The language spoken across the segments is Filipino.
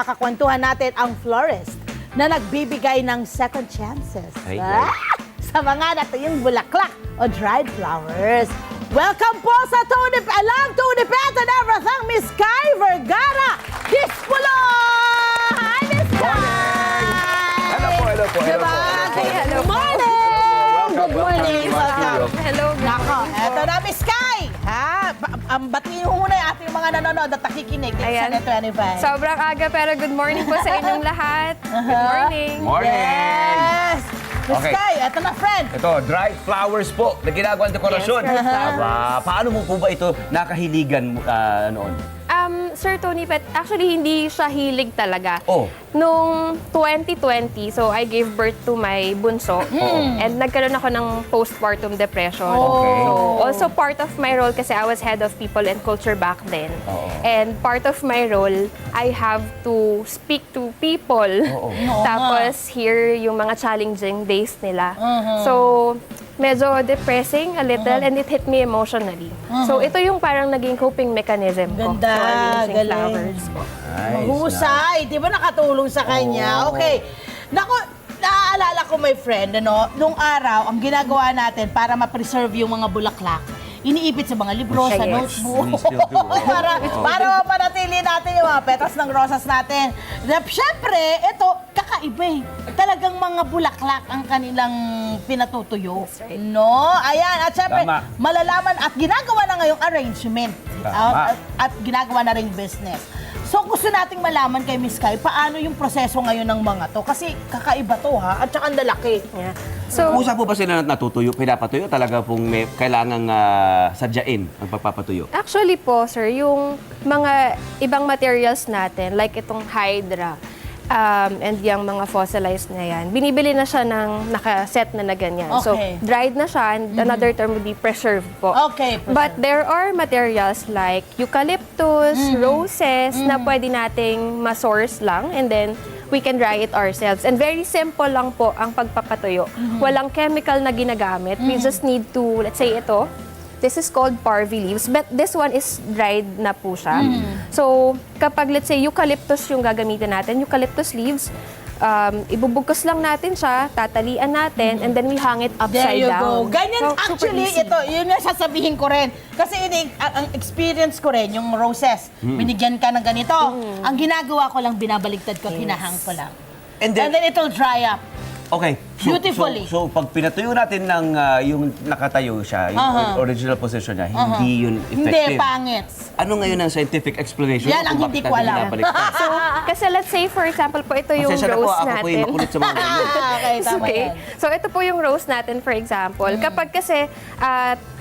Kakakwentuhan natin ang florist na nagbibigay ng second chances sa mga natuyong bulaklak o dried flowers. Welcome po sa Tony Pet and Everything, Miss Sky Vergara Dispulo! Hi, Miss Sky! Hello po, hello po. Diba? Good morning! Good morning! Welcome! Hello, Nako, eto na, Miss Sky! Ha? Batiin mo muna yung ating mga nanonood at nakikinig dito sa Ayan. Net25. Sobrang aga pero good morning po sa inyong lahat. Good morning. Morning! Yes! Miss Okay. Sky, eto na, friend. Ito, dried flowers po na ginagawang dekorasyon. Yes, dried flowers. Paano mo po ba ito nakahiligan noon? Sir Tony Pet, actually hindi siya hilig talaga. Oh. Nung 2020, so I gave birth to my bunso. And nagkaroon ako ng postpartum depression. Okay. So also part of my role kasi I was head of people and culture back then. Oo. And part of my role, I have to speak to people. Oo. Tapos hear yung mga challenging days nila. So medyo depressing a little and it hit me emotionally. So ito yung parang naging coping mechanism ko. Ganda, So, using galing. flowers po. Nice. Mahusay. Di ba nakatulong sa kanya? Oo. Okay. Naku, naaalala ko, my friend, nung araw, ang ginagawa natin para ma-preserve yung mga bulaklak, iniipit sa mga libro, sa Yes. notebook. We still do. para mapanatili natin yung mga petals ng rosas natin. Siyempre, ito, kakaiba eh. Talagang mga bulaklak ang kanilang pinatutuyo. That's right. No? Ayan. At siyempre, Tama. malalaman at ginagawa na ngayong arrangement. Tama. At ginagawa na rin business. So gusto nating malaman kay Miss Sky, paano yung proseso ngayon ng mga to? Kasi kakaiba to ha, at saka ang lalaki. Yeah. So, Usa po ba sila natutuyo, pinapatuyo? Talaga pong may kailangang sadyain ang pagpapatuyo? actually po, sir, yung mga ibang materials natin, like itong hydra, and yung mga fossilized na yan, binibili na siya ng nakaset na ganyan. So, Okay. dried na siya, and another term would be preserved po. Okay, But there are materials like eucalyptus, roses, na pwede nating ma-source lang, and then we can dry it ourselves. And very simple lang po ang pagpapatuyo. Walang chemical na ginagamit. We just need to, let's say ito, this is called parvi leaves, but this one is dried na po siya. So, kapag let's say eucalyptus yung gagamitin natin, eucalyptus leaves, ibubugkos lang natin siya, tatalian natin, and then we hang it There upside you down. go. Ganyan, So, super actually, easy. ito, yun yung sasabihin ko rin. Kasi ang experience ko rin, yung roses, binigyan ka ng ganito. Ang ginagawa ko lang, binabaligtad ko, hinahang ko lang. And And then it'll dry up. Okay. Beautifully. So, pag pinatuyo natin ng yung nakatayo siya, yung original position niya, hindi yun Hindi, effective. pangit. Ano ngayon ang scientific explanation? Yan ang kung hindi bakit ko natin alam. binabaliktad? So, kasi let's say, for example po, ito yung Pasensya na po, rose ako po yung natin. makulit sa mga ganyan. Okay, It's tama okay. yan. So, ito po yung rose natin, for example. Kapag kasi,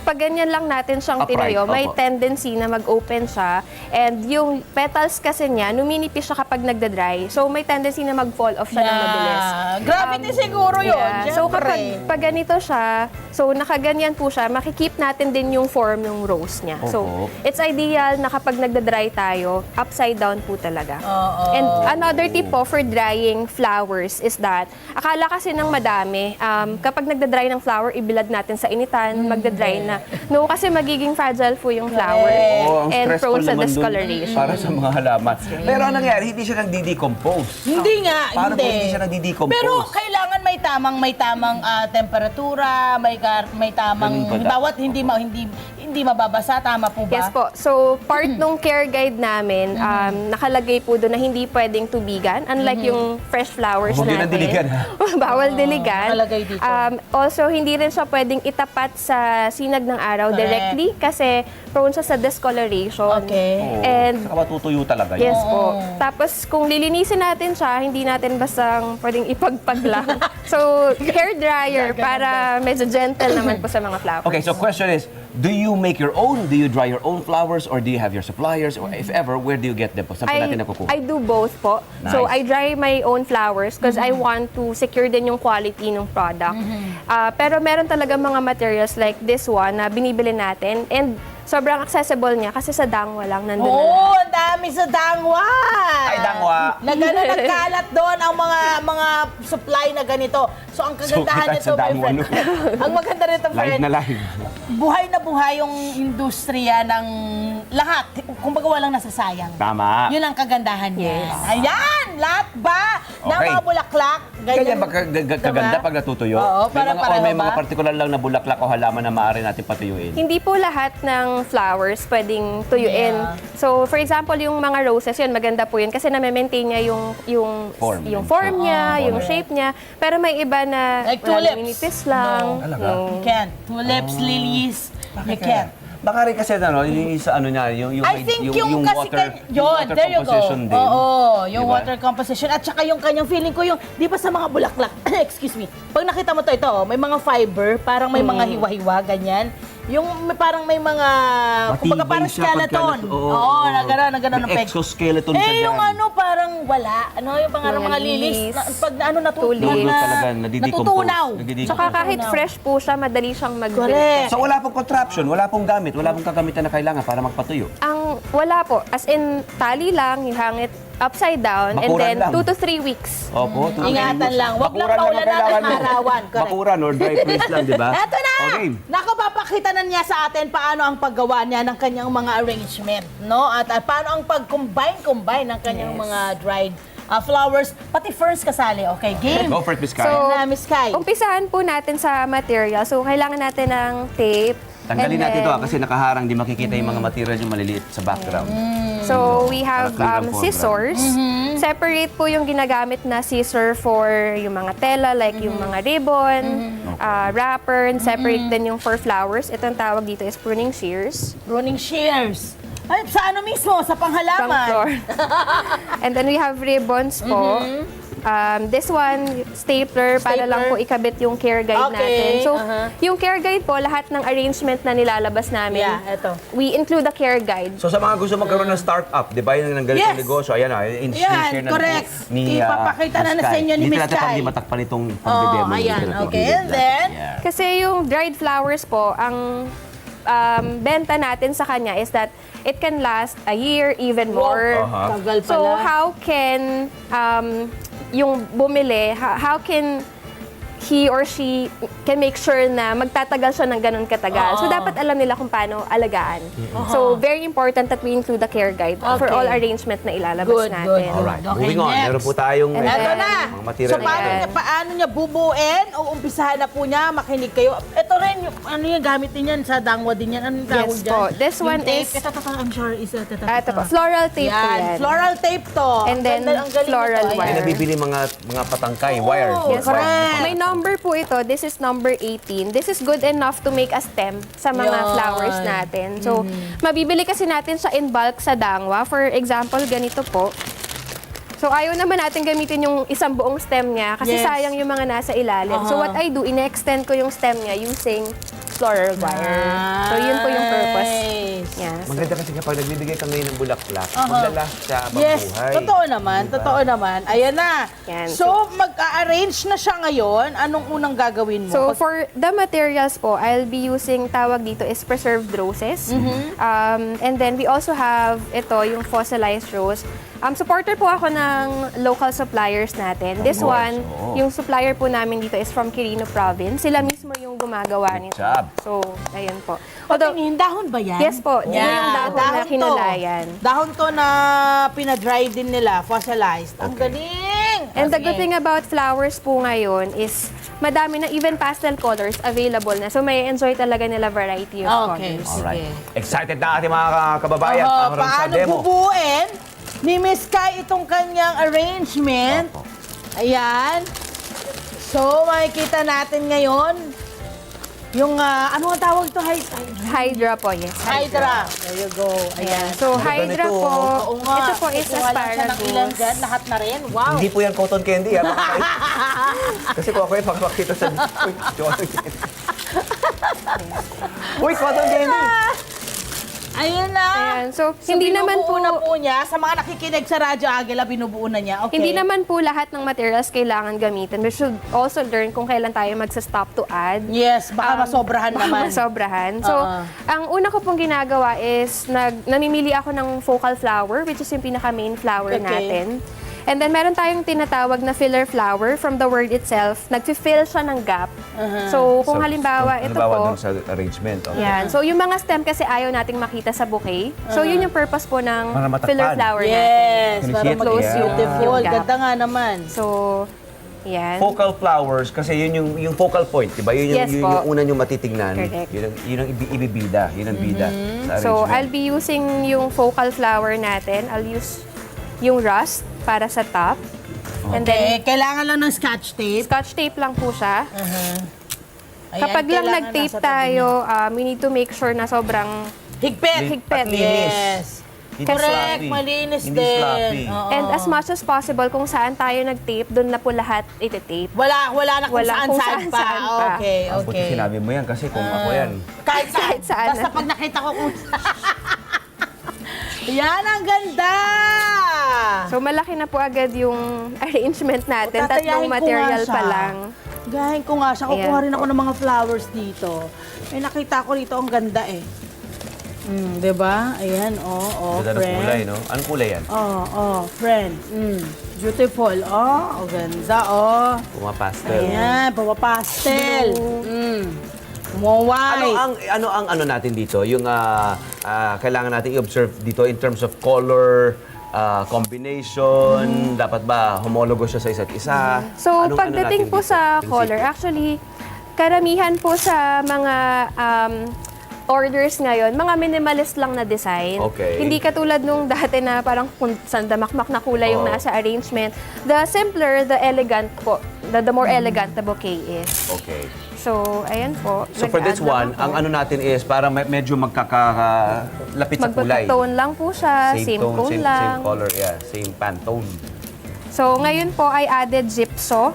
pag ganyan lang natin siyang Upright, tinayo, may opo. tendency na mag-open siya. And yung petals kasi niya, numinipis siya kapag nagda-dry. So, may tendency na mag-fall off siya ng mabilis. Gravity siguro yun. Yeah. So, syempre. pag ganito siya, so nakaganyan po siya, makikip natin din yung form ng rose niya. So, Opo. it's ideal na kapag nagda-dry tayo, upside down po talaga. Oo. And another tip po for drying flowers is that, akala kasi ng madami, kapag nagda-dry ng flower, ibilad natin sa initan, magda-dry na. No, kasi magiging fragile po yung flower Oo, ang and stressful prone sa naman dun discoloration. para sa mga halaman. Pero ang nangyari, hindi siya nagdi-decompose. Hindi nga, Paano hindi. kung hindi siya nagdi-decompose? Pero kailangan may tamang temperatura, may tamang Ganun pala. bawat hindi mababasa, tama po ba? Yes po. So, part nung care guide namin, nakalagay po doon na hindi pwedeng tubigan. Unlike yung fresh flowers Huwag yun natin. ang diligan, ha? Bawal diligan. nakalagay dito. Also, hindi rin siya pwedeng itapat sa sinag ng araw Correct. directly kasi prone siya sa discoloration. Okay. Oo. And Saka matutuyo talaga yun. yes po. Tapos, kung lilinisin natin siya, hindi natin bastang pwedeng ipagpag lang. So, hair dryer para medyo gentle naman po sa mga flowers. Okay, so question is, do you make your own? Do you dry your own flowers? Or do you have your suppliers? Or if ever, where do you get them po? Saan po natin nakukuha? I do both po. So, Nice. I dry my own flowers because I want to secure din yung quality ng product. Pero meron talaga mga materials like this one na binibili natin and sobrang accessible niya kasi sa Dangwa lang nandun na lahat. Oo, ang dami sa Dangwa. Ay, Dangwa. Nagkalat doon ang mga supply na ganito. So, ang kagandahan So, kita nito, sa my Dangwa, friend, no? ang maganda nito, Live friend, na live. buhay na buhay yung industriya ng lahat. Kumbaga walang nasasayang. Tama. Yun ang kagandahan niya. Yes. Ayan! Lahat ba ng Okay. mga bulaklak? Kaya ba kaganda Diba? pag natutuyo? Oo, may parang mga, pareho may mga ba? partikular lang na bulaklak o halaman na maaari natin patuyuin. Hindi po lahat ng flowers pwedeng tuyuin. Yeah. So, for example, yung mga roses, yun, maganda po yun kasi na-maintain niya yung Form. form niya, yung correct. shape niya. Pero may iba na Like tulips. minipis lang. No. Talaga? You can't. Tulips, lilies, you can't. Baka rin kasi yung sa ano niya, yung I think yung kasi yun, water there you go. composition din. Oo, yung Diba? water composition. At saka yung kanyang feeling ko yung, di ba sa mga bulaklak, excuse me, pag nakita mo ito, may mga fiber, parang may mga hiwa-hiwa, ganyan. Yung parang may mga, kumbaga parang siya skeleton. pagka- Oo, na gano'n ang May peg. exoskeleton siya Eh, yung dyan. ano, parang wala. Ano, yung Mga mga lilis. lilis. Pag ano, Tulis. Talaga, nadidecompose. natutunaw. Nadidecompose. Tsaka kahit fresh po siya, madali siyang mag-wilt. Correct. So wala pong contraption, wala pong gamit, wala pong kagamitan na kailangan para magpatuyo. Ang wala po, as in tali lang, you hang it upside down, and Bakuran then lang. 2 to 3 weeks. Opo. Ingatan lang. Wag lang Bakuran naman paulan natin kailangan mo. arawan. Correct. Bakuran or dry freeze lang, di ba? Eto na! Okay. Naku, papakita na niya sa atin paano ang paggawa niya ng kanyang mga arrangement, no? At paano ang pag-combine ng kanyang Yes. mga dried flowers, pati ferns kasali. Okay, game. Go for it, Miss Kai. So, Na, Miss Kai. Umpisahan po natin sa material. So, kailangan natin ng tape. Tanggalin and natin then- ito kasi nakaharang, di makikita yung mga material yung maliliit sa background. So, we have Para clear ang foreground. scissors. Separate po yung ginagamit na scissor for yung mga tela, like yung mga ribbon, wrapper, and separate din yung for flowers. Ito ang tawag dito is pruning shears. Running shears. Ay, sa ano mismo? Sa Pang panghalaman. floor. And then we have ribbons po. This one, stapler, para lang po ikabit yung care guide Okay, natin. So, aha. yung care guide po, lahat ng arrangement na nilalabas namin, Yeah, eto. we include the care guide. So sa mga gusto magkaroon ng startup, di ba yun ang ganitong Yes. negosyo, ayan na, Yan, correct. Ipapakita na Miss sa Kai. inyo ni Hindi Miss natin Kai. pang matakpan itong Oh, pagdedemo. ayan. Okay, and then, Kasi yung dried flowers po, ang benta natin sa kanya is that it can last a year, even more. Aha. tagal pala. So how can yung bumili, how can he or she can make sure na magtatagal siya ng ganun katagal. So dapat alam nila kung paano alagaan. So very important that we include the care guide for Okay. all arrangement na ilalabas Good, natin. good. Alright, Okay, moving on. next. Meron po tayong And Eto then, na. mga material. So, Ayan. paano niya bubuin o umpisahan na po niya, makinig kayo. Ito rin, yung, ano yung gamit din yan, sa dangwa din yan. Anong tawag Yes dyan? po. This Yung one tape. is- Ito, I'm sure is ito. Ito po, floral tape po yan. Floral tape to. And then, Ang galing floral nito. May wire. nabibili mga patangkay, wire. Yes, correct. po. May number po ito. This is number 18. This is good enough to make a stem sa mga Yun. flowers natin. So, mabibili kasi natin siya in bulk sa dangwa. For example, ganito po. So, ayaw naman natin gamitin yung isang buong stem niya kasi Yes. sayang yung mga nasa ilalim. So, what I do, ine-extend ko yung stem niya using floral wire. So, yun po yung purpose. Nice. Yes. Maganda kasi kapag nagbibigay ka ngayon ng bulaklak, maglalast siya habang Yes, buhay. totoo naman, Diba? totoo naman. Ayan na. Yan. So, mag-arrange na siya ngayon. Anong unang gagawin mo? So, for the materials po, I'll be using, tawag dito is preserved roses. And then, we also have ito, yung fossilized rose. Supporter po ako ng local suppliers natin. This course, one, oo. yung supplier po namin dito is from Quirino Province. Sila mismo yung gumagawa Good nito. job. So, ayun po. Patingin, dahon ba yan? Yes po, yan yung dahon na to. kinulayan. Dahon to na pinadry din nila, fossilized. Ang galing! And the good Sige. thing about flowers po ngayon is madami na even pastel colors available na. So, may enjoy talaga nila variety of Okay, colors. Alright. sige. Excited na ating mga kababayan Oho, para sa paano demo. bubuin ni Miss Kai itong kanyang arrangement? Opo. Ayan. So, makikita natin ngayon yung, ano ang tawag ito? Hydra po, yes. Hydra. There you go. Ayan. Ayan. So, Ganda Hydra nito. po, Oo nga. ito po is Kukuha lang siya ng ilan asparagus. dyan, lahat na rin. Wow. Hindi po yan cotton candy, ha? Baka kasi kung ako yung pakapakita sa... Uy, cotton candy. Uy, cotton candy! Ayun na. Ayan. So, hindi naman po, binubuo na po niya. Sa mga nakikinig sa Radyo Agila, binubuo na niya. Okay. hindi naman po lahat ng materials kailangan gamitin. We should also learn kung kailan tayo magsa-stop to add. Yes, baka masobrahan Baka naman. masobrahan. So, Oo. ang una ko pong ginagawa is namimili ako ng focal flower, which is yung pinaka-main flower Okay. natin. And then meron tayong tinatawag na filler flower. From the word itself, nagfi-fill siya ng gap. So kung halimbawa, ito po, dun sa arrangement. Okay. yan. So yung mga stem kasi ayaw nating makita sa bouquet. So yun yung purpose po ng Para matakpan. filler flower natin. Yes, Can you para see it? mag-close Yeah. beautiful. Yung gap. Ganda nga naman. So, yan. Focal flowers, kasi yun yung focal point, di ba? Yun Yes yung po. una nyo matitignan. Correct. Yun ang ibibida. Yun ang bida sa So, arrangement. I'll be using yung focal flower natin. I'll use yung rust para sa top. And then, Kailangan lang ng scotch tape. scotch tape lang po siya. Ayan, Kapag lang kailangan nag-tape nasa tabi tayo, we need to make sure na sobrang Higpit. higpit. At linis. Yes. Hindi Correct, sloppy. malinis Hindi din. sloppy. Oo. And as much as possible, kung saan tayo nag-tape, doon na po lahat iti-tape. Wala na kung Wala saan kung saan pa. saan-saan pa. Okay, Ang buti okay. sinabi mo yan kasi kung ako yan. Kahit saan. Kahit saan. Basta pag nakita ko kung Yan, ang ganda! So malaki na po agad yung arrangement natin. Tatayahin Tatlong ko nga material siya. pa lang. Gahin ko nga siya. Kukuha Ayan rin ako po. ng mga flowers dito. May nakita ko dito, ang ganda eh. Diba? Ayan, Ganda ng friend. kulay, no? Anong kulay yan? Friend. Beautiful. Ang ganda, Pumapastel. Ayan, pumapastel. White. Ano ang natin dito? Yung kailangan natin i-observe dito in terms of color, combination, dapat ba homologous siya sa isa't isa? So, Anong- pagdating natin po dito? sa Prinsipyo? color, actually, karamihan po sa mga orders ngayon, mga minimalist lang na design. Okay. Hindi katulad nung dati na parang kung sandamakmak na kulay yung Oo. nasa arrangement. The simpler, the elegant po. The more elegant the bouquet is. Okay. So, ayan po. So for this one, Nag-add lang ako. ang ano natin is para medyo magkakalapit sa kulay. Magpapatone lang po siya, same tone lang. Same color, yeah. Same Pantone. So, ngayon po I added gypso.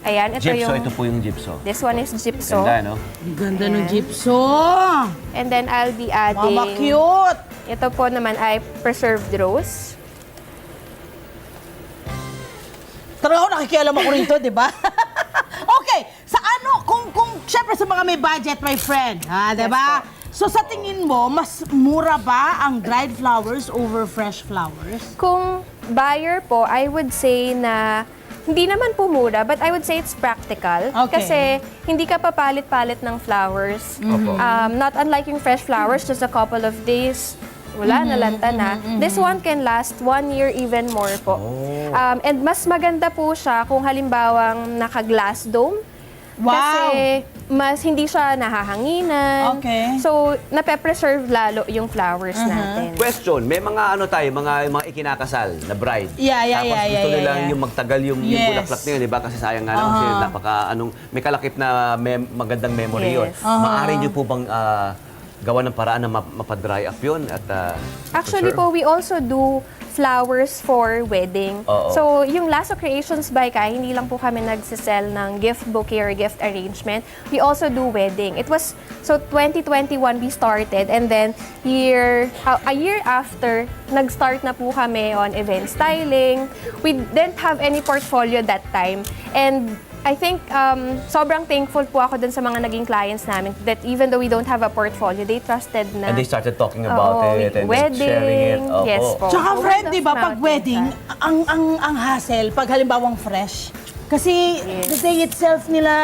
Ayan, ito Gypso, yung... ito po yung gypso. This one is gypso. Ganda, no? Ang ganda ng Ayan. gypso. And then I'll be adding... Mama, cute. Ito po naman ay preserved rose. Talaga ako nakikialam ako rito, di ba? Okay, sa ano, kung syempre sa mga may budget, my friend, di ba? So sa tingin mo, mas mura ba ang dried flowers over fresh flowers? Kung buyer po, I would say na hindi naman po mura, but I would say it's practical. Okay. Kasi hindi ka papalit-palit ng flowers. Opo. Not unlike yung fresh flowers, just a couple of days, wala, nalanta na. This one can last 1 year even more po. And mas maganda po siya kung halimbawang naka-glass dome. Wow! Kasi mas hindi siya nahahanginan. Okay. So, nape-preserve lalo yung flowers natin. Question, may mga ano tayo, mga ikinakasal na bride. Yeah, Tapos gusto nilang yeah. yung magtagal yung Yes. bulaklak na yun, di ba? Kasi sayang nga naman kasi may kalakip na magandang memory yun. Yes. Maaari niyo po bang gawa ng paraan na mapadry up yun? At, Actually preserve? po, we also do flowers for wedding. Oo. So, yung Lasso Creations by Kai, hindi lang po kami nagsisell ng gift bouquet or gift arrangement. We also do wedding. It was, so 2021 we started and then a year after, nag-start na po kami on event styling. We didn't have any portfolio that time. And I think sobrang thankful po ako dun sa mga naging clients namin that even though we don't have a portfolio, they trusted na. And they started talking about Oo, it and wedding, sharing it. Opo. yes po. Tsaka So, friend, word of di ba, mouth pag din wedding, siya. ang hassle, pag halimbawang fresh, kasi the day itself nila,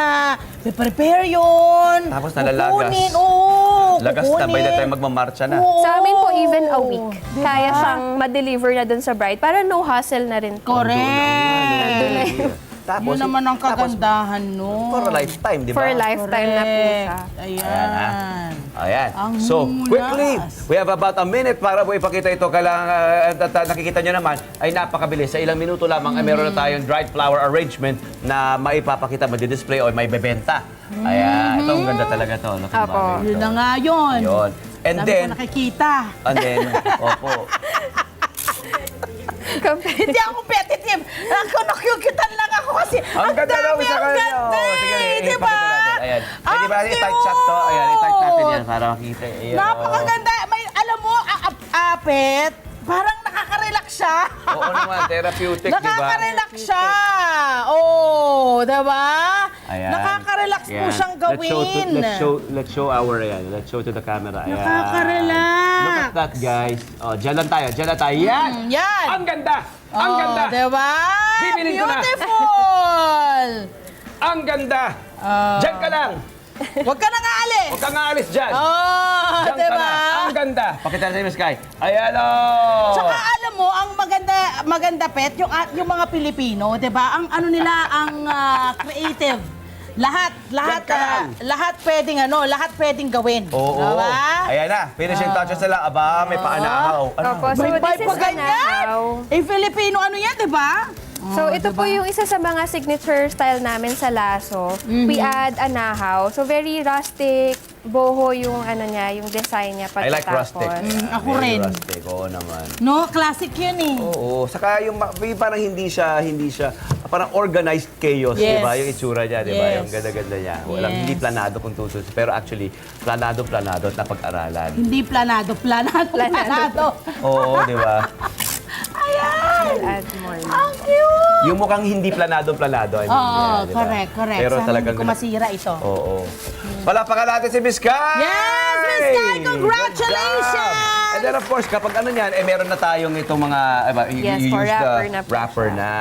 prepare yun. Tapos nalalagas. Kukunin, oo. Lagas na, by the kukunin. time magmamarcha na. Oo. Sa amin po, even a week. Diba? Kaya siyang ma-deliver na dun sa bride. Para no hassle na rin po. Correct. Tapos, Yun naman ang tapos, kagandahan nun. for a lifetime, di ba? For a lifetime na po siya. Ayan. Ayan. Ang So, mulas. quickly, we have about a minute para po ipakita ito. Kailangan, nakikita nyo naman, ay napakabilis. Sa ilang minuto lamang ay meron na tayong dried flower arrangement na maipapakita, madidisplay o may bebenta. Ayan. Ito, ang ganda talaga to. Laking Apo. bagay ito. Yun na nga yun. Yun. And Dami then, ko nakikita. opo. Hindi ako competitive. Ako nakyukitan lang ako kasi Ang ganda daw dami, sa ang kanya. ganda Oh, sige, eh, di ipakita ba? natin. Ayan. Eh, di ba, Ang i-tight shot to. Ayan, i-tight natin yan para makita. Ayan, Napakaganda. May, alam mo, Apet, parang nakaka-relax siya. Oo naman, therapeutic, di ba? Nakaka-relax siya. Oh, diba? Ayan. Nakaka-relax mo Ayan. siyang gawin. Let's show our, ayan. Let's show to the camera. Ayan. Nakaka-relax. Look at that, guys. Oh, dyan lang tayo. Yan. Yan. Ang ganda! Ang ganda! Diba? Bibilin ko na. Beautiful! Ang ganda! Diyan ka lang! Huwag ka nang aalis! Huwag kang aalis dyan! Oh, Diyan ka diba? na! Ang ganda! Pakita natin yung Sky. Ayan o! Tsaka alam mo, ang maganda pet, yung mga Pilipino, 'di ba? Ang ano nila, ang creative. Lahat Yan ka lang. lahat pwedeng gawin. Oo. Diba? Ayan na. Finishing touches na lang. Aba, may paanahaw. Ano? Opo, so May this pipe is pa ganyan. anahaw. Eh, Filipino ano yan, 'di ba? So ito po yung isa sa mga signature style namin sa laso. We add anahaw. So very rustic, boho yung ano niya, yung design niya I like pagkatapos. rustic. Ako Very rin. rustic. Oo naman. No, classic yun eh. Oo. Saka yung parang hindi siya parang organized chaos, Yes. di ba? Yung itsura niya, di ba? Yes. Yung ganda-ganda niya. Walang Yes. hindi planado kung tutusin. Pero actually, planado at napag-aralan. Hindi planado. Oo, di ba? Ayan! Add more. Ang cute! Yung mukhang hindi planado. I mean, Oo, di ba? correct. Pero Sana talagang hindi ko masira ito. Oo. Palakpakan natin si Miss Kai! Yes, Miss Kai! Good Congratulations! job! And then of course, kapag ano niyan, meron na tayong itong mga, Yes, you for use wrapper the na po wrapper siya. na.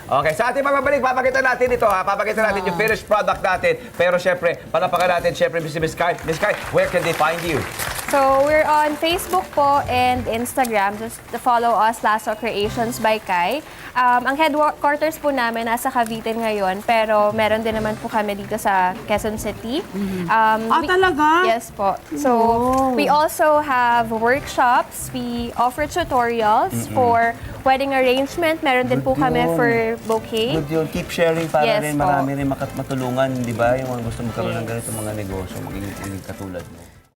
Okay, sa ating pagbabalik, papakita natin ito ha. Papakita natin yung finished product natin. Pero syempre, palakpakan natin syempre si Miss Kai. Miss Kai, where can they find you? So we're on Facebook po and Instagram. Just follow us, Lasso Creations by Kai. Ang headquarters po namin nasa Cavite ngayon, pero meron din naman po kami dito sa Quezon City. Talaga? Yes po. So we also have workshops. We offer tutorials for wedding arrangement. Meron din po Good kami yun. for bouquet. Good yun. Keep sharing para Yes rin po. marami rin matulungan, di ba? Yung mga gusto magkaroon ng ganito mga negosyo, maging katulad mo.